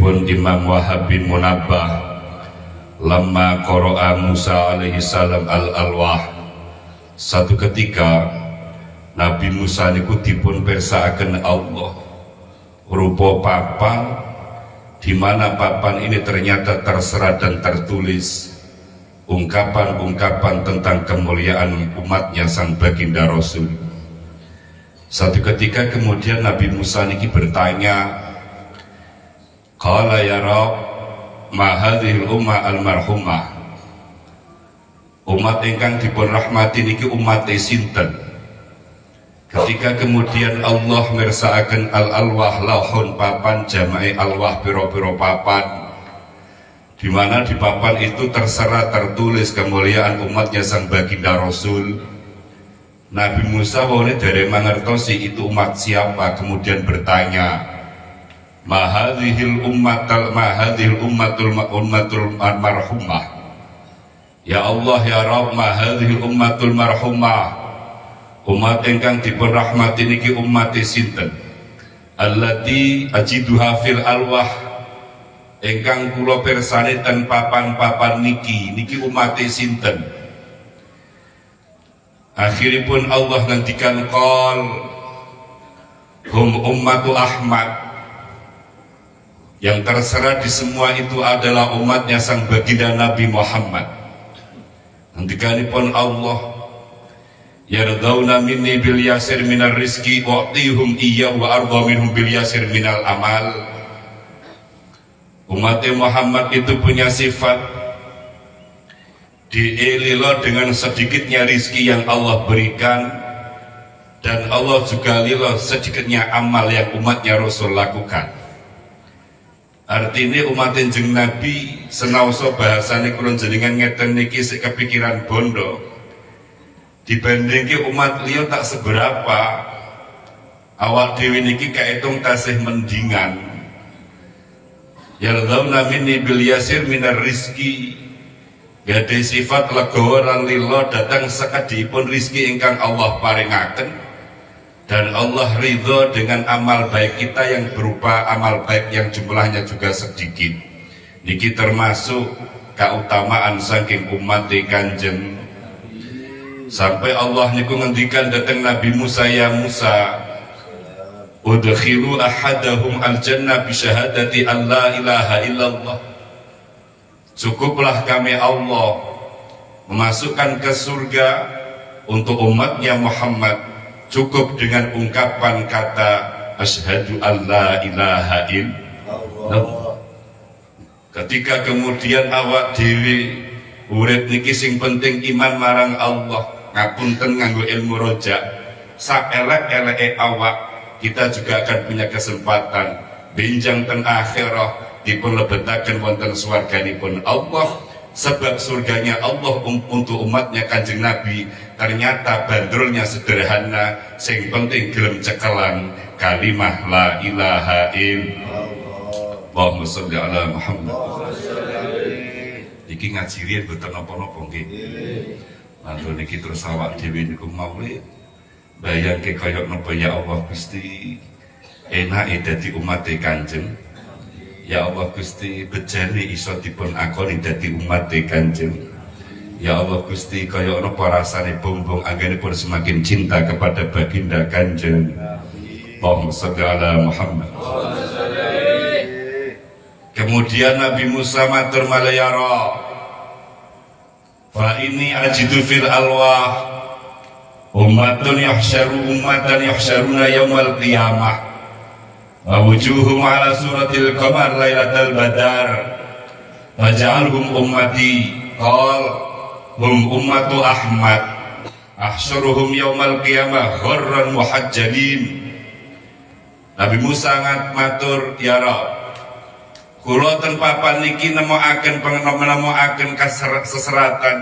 Ceritaipun Imam Wahab bin Munabbah lamma qara'a Musa alaihi salam al-alwah. Satu ketika Nabi Musa niku dipun persaaken Allah rupa papan, di mana papan ini ternyata terserat dan tertulis ungkapan-ungkapan tentang kemuliaan umatnya sang baginda Rasul. Satu ketika kemudian Nabi Musa niki bertanya, qala ya Rabb, ma hadhil umma al-marhumah, umat ingkang dipun rahmati niki umat sinten? Ketika kemudian Allah mirsaaken al-alwah, lauhun papan, jama'i alwah piro-piro papan, di mana di papan itu terserat tertulis kemuliaan umatnya sang baginda Rasul. Nabi Musa wone dari mangertosi itu umat siapa, kemudian bertanya, mahadhil ummatul marhumah, ya Allah ya Rabb, mahadhil ummatul marhumah, umat ingkang dipun rahmati niki umat sinten? Allati ajiduha fil alwah, ingkang kula pirsani ten papan-papan niki umat sinten? Akhiripun Allah ngendikan qol hum ummatu Ahmad, yang terserat di semua itu adalah umatnya sang baginda Nabi Muhammad. Ngendikanipun Allah, yardawna minni bil yasir minar rizki wa'tihum iyyahu wa arda minhum bil yasir minal amal. Umatnya Muhammad itu punya sifat dielilo dengan sedikitnya rizki yang Allah berikan, dan Allah juga lilo sedikitnya amal yang umatnya Rasul lakukan. Artinya umat jeneng Nabi senaoso bahasane kula jenengan ngeten niki sik kepikiran bondo, dibandingke umat liya tak seberapa, awak dhewe niki kaetung tasih mendingan. Yardawna minni bil yasir minar rizki, gade sifat legowo lan lila datang sakedhipun rizki ingkang Allah paringaken, dan Allah ridho dengan amal baik kita yang berupa amal baik yang jumlahnya juga sedikit. Niki termasuk keutamaan saking umat Kanjeng. Sampai Allah niku ngendikan datang Nabi Musa, ya Musa, udkhilu ahadahum al-jannah bi syahadati an la ilaha illallah. Cukuplah kami Allah memasukkan ke surga untuk umatnya Muhammad cukup dengan ungkapan kata asyhadu alla ilaha illallah. Ketika kemudian awak dewi urip niki sing penting iman marang Allah, ngapunten nganggo ilmu rojak, sak elek-eleke awak kita juga akan punya kesempatan benjang ten akhirah dipun lebetaken wonten swarganipun Allah. Sebab surganya Allah untuk umatnya Kanjeng Nabi ternyata bandrolnya sederhana, sing penting gelem cekelan kalimah la ilaha illallah. Allahumma sholli ala Muhammad. Iki ngaji riyen boten napa-napa nggih. Mantu niki terus awak dhewe niku maulid bayangke kaya napa, ya Allah Gusti, enake dadi umat Kanjeng. Ya Allah Gusti, bejane iso dipun akoni dadi umat Kanjeng. Ya Allah Gusti, kaya napa rasane bombong anggenipun semakin cinta kepada baginda Kanjeng. Allahumma sholli ala Muhammad. Kemudian Nabi Musa matur malayara, fa ini ajidu fil alwah ummatan yahsyaruna yaumal qiyamah wa wujuhum ala suratil qamar lailatal badar faj'alhum ummati. Qal hum ummatu Ahmad ahsyuruhum yaumal qiyamah ghurran muhajjalin. Nabi Musa matur, ya Rabb, kula ten papan niki nemokaken keseratan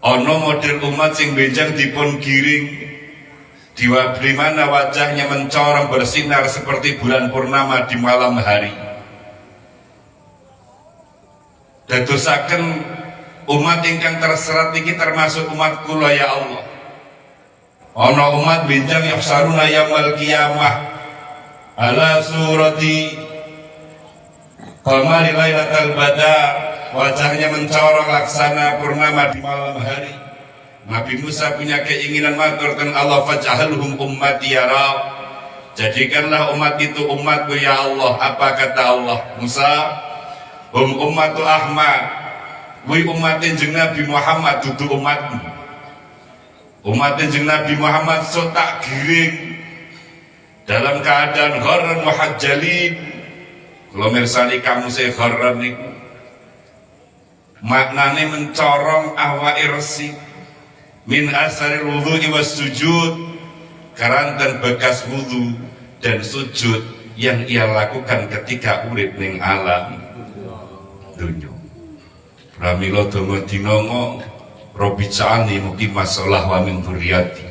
ana model umat sing benjang dipun giring, di mana wajahnya mencorong bersinar seperti bulan purnama di malam hari. Dadosaken umat ingkang terserat niki termasuk umat kula, ya Allah. Ana umat benjang yahsaruna yaumil qiyamah ala surati qamari lailatul badar, wajahnya mencorong laksana purnama di malam hari. Nabi Musa punya keinginan maturkan Allah, faj'alhum ummati ya Rabb, jadikanlah umat itu umatku ya Allah. Apa kata Allah? Musa, hum ummatu Ahmad, kuwi umatin jeung Nabi Muhammad, dudu umatmu. Umatin jeung Nabi Muhammad so tak giring dalam keadaan gharran muhajjalin. Kalau mirsani kamu saya gharran niku maknane mencorong awake resik, min asaril wudhu'i was sujud, karanten bekas wudhu dan sujud yang ia lakukan ketika urip ning alam dunya. Pramila donga dinongo Robi ja'alni muqimah sholah wa min dzurriyyati.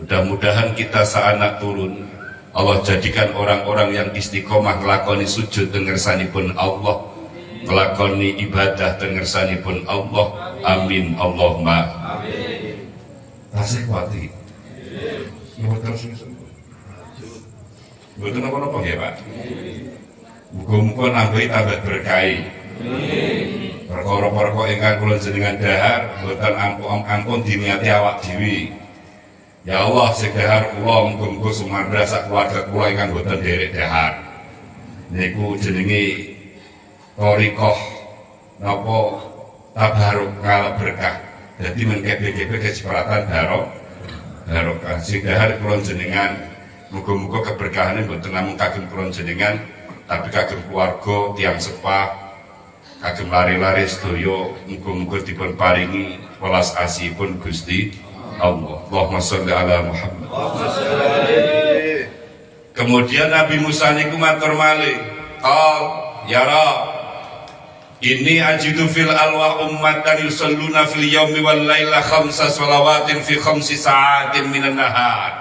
Mudah-mudahan kita saanak turun Allah jadikan orang-orang yang istiqomah ngelakoni sujud dengersanipun Allah, ngelakoni ibadah dengersanipun Allah. Amin Allahumma amin. Tasih kuati mboten apa-apa ya Pak. Muga-muga nambahi tambah berkahi. Perkara-perkara ingkang kula jenengan dahar boten ampun diniati awak dhewe. Ya Allah, sing dahar kula muga-muga sumandra sak keluarga kula ingkang boten derek dahar. Niku jenenge thariqah napa tabaruk ngalap berkah. Dadi men kebe-kebe kesepakatan barokah. Sing dahar kula jenengan muga-muga keberkahane boten namung kagem kula jenengan, tapi kagem keluarga, tiyang sepah, kagem lari-lari sedaya, muga-muga dipun paringi welas asihipun Gusti Allah. Allahumma sholli ala Muhammad. Kemudian Nabi Musa niku matur malih, ya Rabb, inni ajidu fil alwa ummatan yusalluna fil yaumi wal laila khamsa shalawatin fi khamsi sa'atin minan nahar.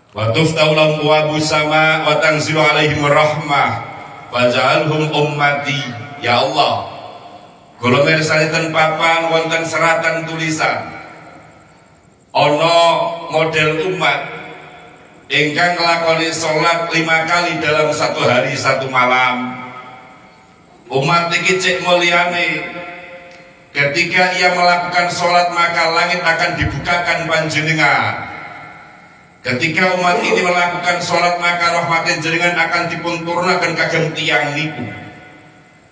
Wa tuftahu lahum abwaabus sama wa tanzilu alaihim rahmah faj'alhum ummati. Ya Allah, kula mirsani papan wonten seratan tulisan ana model umat ingkang nglakoni salat 5 kali dalam 1 hari 1 malam. Umat iki cek mulyane, ketika ia melakukan salat maka langit akan dibukakan panjenengan. Ketika umat ini melakukan salat maka rahmat jenengan akan dipun turunaken kagem tiyang niku.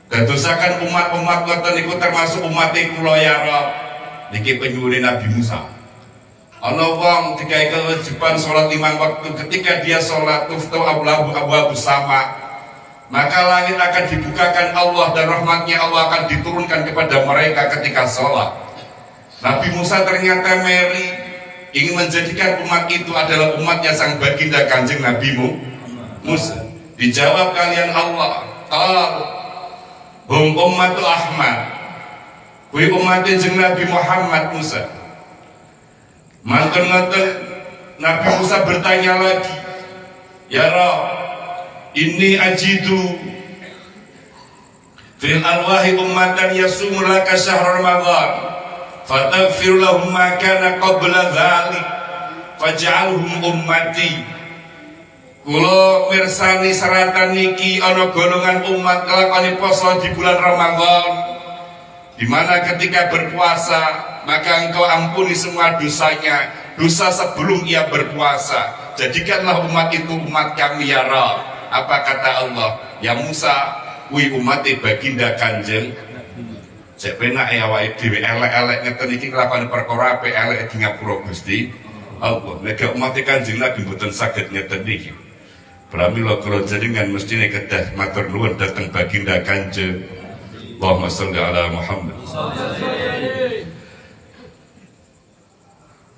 Dadosaken umat-umat ngoten niku termasuk umat kula ya Rabb. Niki penyuwune Nabi Musa. Ana wong digawe kewajiban salat 5 waktu, ketika dia salat tuftu abwaabus sama, maka langit akan dibukakan Allah dan rahmatnya Allah akan diturunkan kepada mereka ketika salat. Nabi Musa ternyata meri ingin menjadikan umat itu adalah umatnya sang baginda Kanjeng Nabi Musa. Dijawab kalian Allah, hum ummatu Ahmad, kuwi umatnya jeung Nabi Muhammad Musa. Mantun-mantun Nabi Musa bertanya lagi, ya Rabb, inni ajidu fil alwahi ummatan yasumu laka syahr Ramadan fataghfir lahum ma kana qabla dzalik faj'alhum ummati. Kula mirsani seratan niki ana golongan umat nglakoni poso di bulan Ramadan, di mana ketika berpuasa maka engkau ampuni semua dosanya, dosa sebelum ia berpuasa. Jadikanlah umat itu umat kami ya Rabb. Apa kata Allah? Ya Musa, kuwi umate baginda Kanjeng. Cek penak awake dhewe elek-elek ngeten iki nglakoni perkara apik elek di ngapura Gusti Allah. Nek umat Kanjeng Nabi mboten saged ngeten iki. Pramila kula jenengan mestine kedah matur nuwun dhateng baginda Kanjeng. Allahumma sholli ala Muhammad.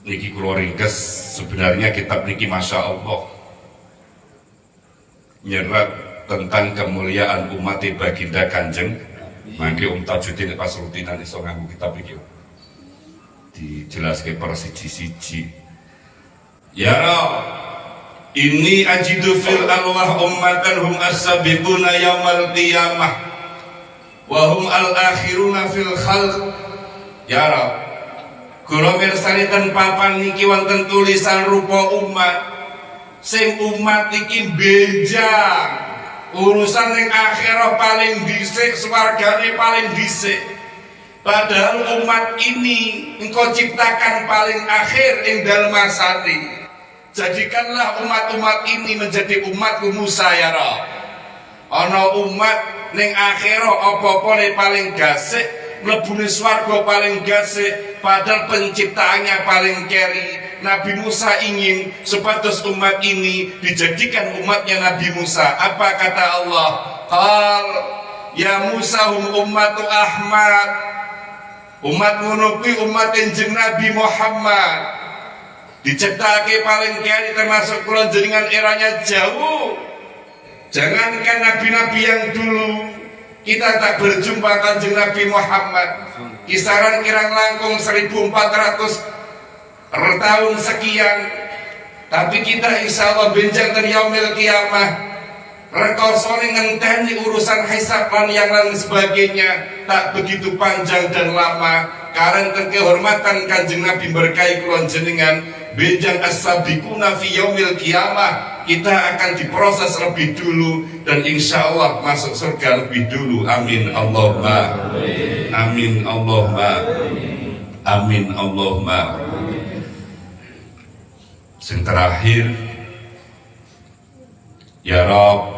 Niki kula ringkes, sebenarnya kitab niki Masya Allah nyerat tentang kemuliaan umat baginda Kanjeng. Mangke Tajuddin pas rutinan iso nganggo kitab iki dijelaske per siji-siji. Ya Rabb, inni ajidu fil alwah ummatan hum as-sabiquna yaumal qiyamah wa hum al-akhiruna fil khalq. Ya Rabb, kula mirsani ten papan niki wonten tulisan rupa umat sing umat iki benjang urusan yang akhirah paling dhisik, swargane paling dhisik. Padahal umat ini engkau ciptakan paling akhir ing dalem asati. Jadikanlah umat-umat ini menjadi umatku Musa ya Rabb. Ana umat ning akhirah apa-apane paling gasik, mlebune swarga paling gasik, padahal penciptaannya paling keri. Nabi Musa ingin supados umat ini dijadikan umatnya Nabi Musa. Apa kata Allah? Qal ya Musa hum ummatu Ahmad. Umat ngono kuwi umat enjing Nabi Muhammad. Diciptake paling keri termasuk kula jenengan eranya jauh. Jangankan nabi-nabi yang dulu, kita tak berjumpa kanjeng Nabi Muhammad. Kisaran kirang langkung 1400 tahun sekian. Tapi kita insya Allah benjang dan yaumil kiamah rekosone ngenteni urusan hisab lan yang lain sebagainya tak begitu panjang dan lama. Karena kehormatan kanjeng Nabi berkahi kula jenengan benjang as-sabiquna fi yaumil kiamah, kita akan diproses lebih dulu dan insya Allah masuk surga lebih dulu. Amin Allahumma amin Allahumma amin Allahumma. Yang terakhir, ya Rabb,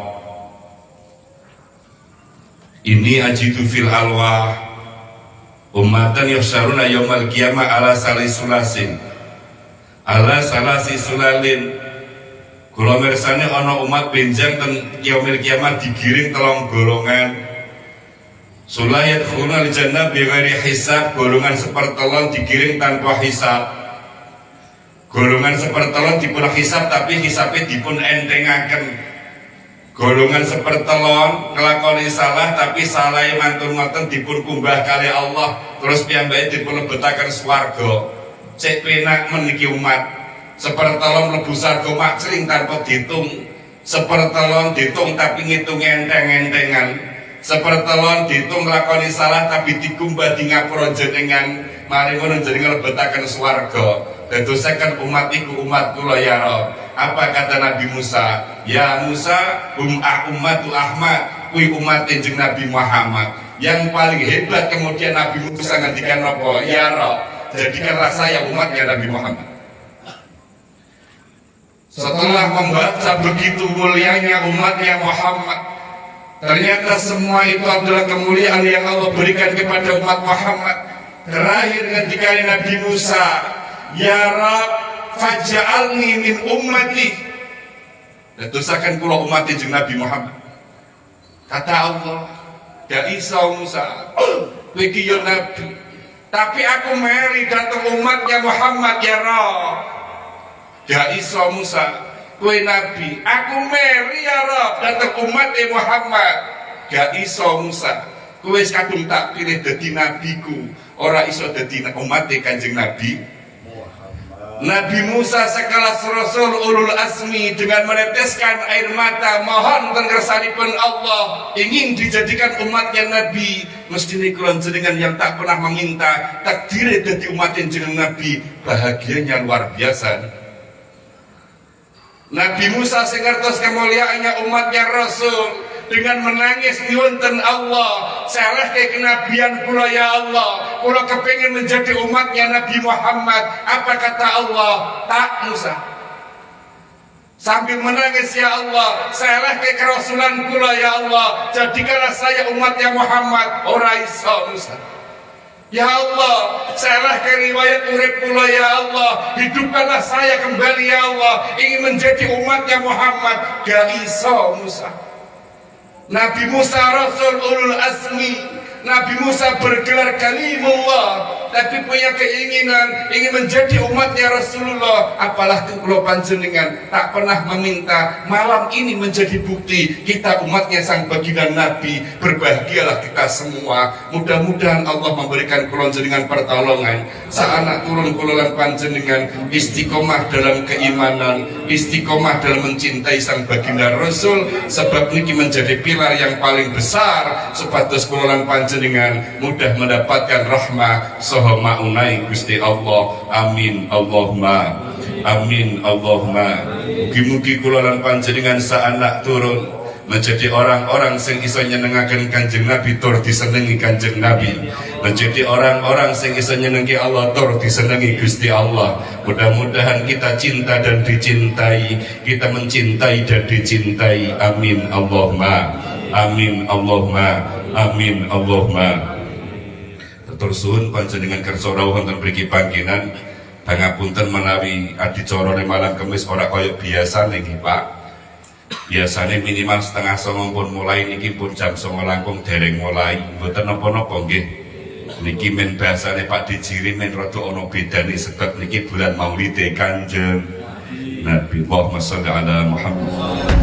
ini ajidu fil alwah ummatan yahsyaruna yaumal qiyamah ala salisulasin ala salasi sulalin. Kula mirsani ana umat benjang ten yaumil qiyamah digiring telung golongan. Sulayat khuna li jannah bi ghairi hisab, golongan sepertelon digiring tanpa hisab. Golongan sepertelon dipun hisab tapi hisabnya dipun entengaken. Golongan sepertelon ngelakoni salah tapi salahnya mantun ngoten dipun kumbah kali Allah, terus piyambake dipun lebetaken swarga. Cek penak meniki umat. Sepertelon mlebu sarga makcring tanpa ditung. Sepertelon ditung tapi ngitung enteng-entengan. Sepertelon ditung nglakoni salah tapi dikumbah di ngapura jenengan. Mari ngono jenengan lebetaken swarga. Dadosaken umat iku umat kula ya Rabb. Apa kata Nabi Musa? Ya Musa ummatu Ahmad, kuwi umat jeneng Nabi Muhammad. Yang paling hebat kemudian Nabi Musa ngendikan apa? Ya Rabb, jadikanlah saya umatnya Nabi Muhammad. Setelah membaca begitu mulianya umatnya Muhammad, ternyata semua itu adalah kemuliaan yang Allah berikan kepada umat Muhammad. Terakhir ketika Nabi Musa, ya Rabb faj'alni min ummati. Dadosaken kula umat jeneng Nabi Muhammad. Kata Allah, ya Isa Musa, kowe iki ya nabi, tapi aku meri datang umatnya Muhammad ya Rabb. Ya Isa Musa, kowe nabi, aku meri ya Rabb datang umatnya Muhammad. Ya Isa Musa, kowe wis kadung tak pilih dadi nabiku, ora iso dadi umatnya Kanjeng Nabi. Nabi Musa sekelas Rasul ulul azmi dengan meneteskan air mata mohon tenggersanipun Allah ingin dijadikan umatnya Nabi. Mesti kula jenengan yang tak pernah meminta takdir dadi umatnya jeneng Nabi, bahagianya luar biasa. Nabi Musa sing ngertos kemuliaannya umatnya Rasul dengan menangis di wonten Allah, salah ke kenabian kula ya Allah, kula kepingin menjadi umatnya Nabi Muhammad. Apa kata Allah? Tak Musa, sambil menangis ya Allah, salah ke kerasulan kula ya Allah, jadikanlah saya umatnya Muhammad. Ora iso Musa. Ya Allah, salah ke riwayat urip kula ya Allah, hidupkanlah saya kembali ya Allah, ingin menjadi umatnya Muhammad. Gak iso Musa. Nabi Musa Rasul ulul azmi, Nabi Musa bergelar kalimullah, tapi punya keinginan ingin menjadi umatnya Rasulullah. Apalagi kula panjenengan tak pernah meminta, malam ini menjadi bukti kita umatnya sang baginda Nabi. Berbahagialah kita semua. Mudah-mudahan Allah memberikan kula jenengan pertolongan saanak turun kula lan panjenengan istiqomah dalam keimanan, istiqomah dalam mencintai sang baginda Rasul, sebab niki menjadi pilar yang paling besar supados kula lan panjenengan mudah mendapatkan rahmah saha maunai Gusti Allah. Amin Allahumma amin Allahumma. Mugi-mugi kula lan panjenengan saanak turun menjadi orang-orang sing iso nyenengaken Kanjeng Nabi tur disenengi Kanjeng Nabi, menjadi orang-orang sing iso nyenengi Allah tur disenengi Gusti Allah. Mudah-mudahan kita cinta dan dicintai, kita mencintai dan dicintai. Amin Allahumma amin Allahumma amin Allahumma. Tur suwun panjenengan kersa rawuh wonten mriki panggenan, pangapunten menawi adicarane malam Kamis ora kaya biasa niki Pak. Biasanya minimal setengah 9 pun mulai, niki pun jam 9 langkung dereng mulai. Mboten napa-napa nggih. Niki men bahasane Pak Dijiri men rada ana bedane sebab niki bulan Maulid Kanjeng Nabi. Allahumma sholli ala Muhammad.